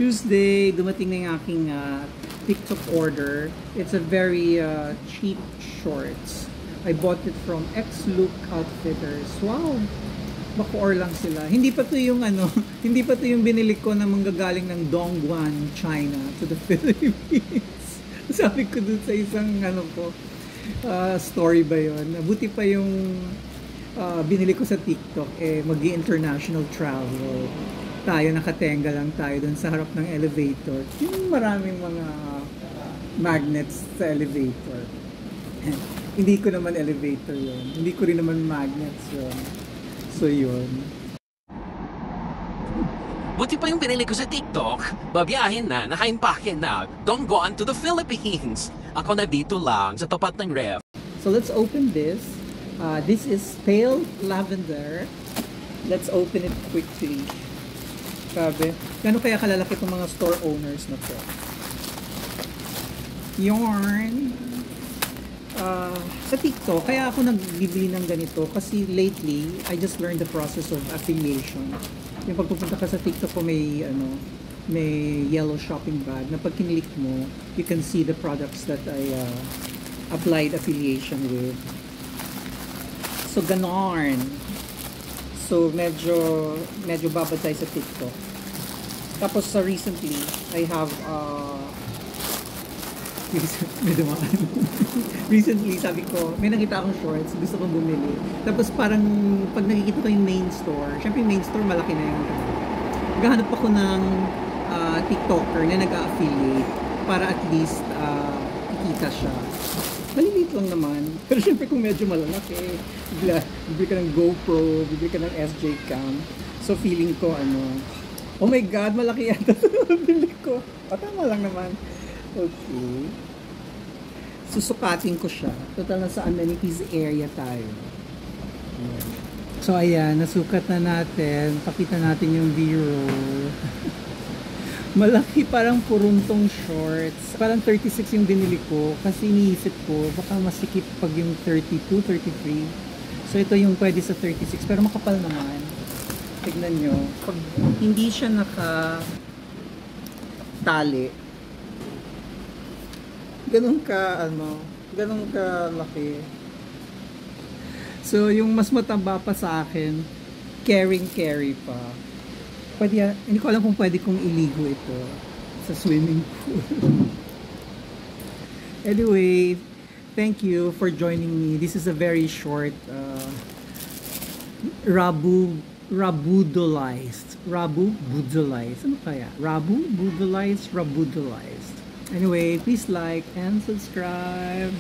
Tuesday, dumating na yung aking TikTok order. It's a very cheap shorts. I bought it from X-Look Outfitters. Wow! Bacoor lang sila. Hindi pa to yung hindi pa to yung binili ko na manggagaling ng Dongguan, China to the Philippines. Sabi ko dun sa isang story ba yun? Buti pa yung binili ko sa TikTok, mag-international travel. Tayo, nakatenga lang tayo dun sa harap ng elevator. Yung maraming mga magnets sa elevator. Hindi ko naman elevator yun. Hindi ko rin naman magnets yun. So yun. Buti pa yung binili ko sa TikTok. Babiyahin na, naka-impake na. Don't go on to the Philippines. Ako na dito lang sa tapat ng ref. So let's open this. This is pale lavender. Let's open it quickly. Sabi, gano'n kaya kalalaki itong mga store owners na to? Yarn. Sa TikTok, kaya ako nagbibili ng ganito kasi lately, I just learned the process of affiliation. Yung pagpupunta ka sa TikTok ko may yellow shopping bag na pag kinlik mo, you can see the products that I applied affiliation with. So, ganon. So, medyo babad tayo sa TikTok. Tapos, recently, I have, recently, sabi ko, may nakita akong shorts, gusto kong bumili. Tapos, parang, pag nakikita ko yung main store, syempre yung main store, malaki na yung naghahanap ako ng TikToker na nag-a-affiliate para at least kikita siya. Maliliit lang naman. Pero syempre kung medyo malalaki, bibili ka ng GoPro, bibili ka ng SJ Cam. So feeling ko oh my God, malaki yata bibili ko. Tama lang naman. Okay. Susukatin ko siya. Total na sa amenities area tayo. So ayan, nasukat na natin. Pakita natin yung B-roll. Malaki, parang puruntong shorts. Parang 36 yung binili ko kasi iniisip ko baka masikip pag yung 32, 33. So ito yung pwede sa 36 pero makapal naman. Tignan nyo. Pag hindi siya tali, ganun ka laki. So yung mas mataba pa sa akin, carry pa. Pwede, hindi ko alam kung pwede kong iligo ito sa swimming pool. Anyway, thank you for joining me. This is a very short rabudolized. Ano kaya? Rabudolized. Anyway, please like and subscribe.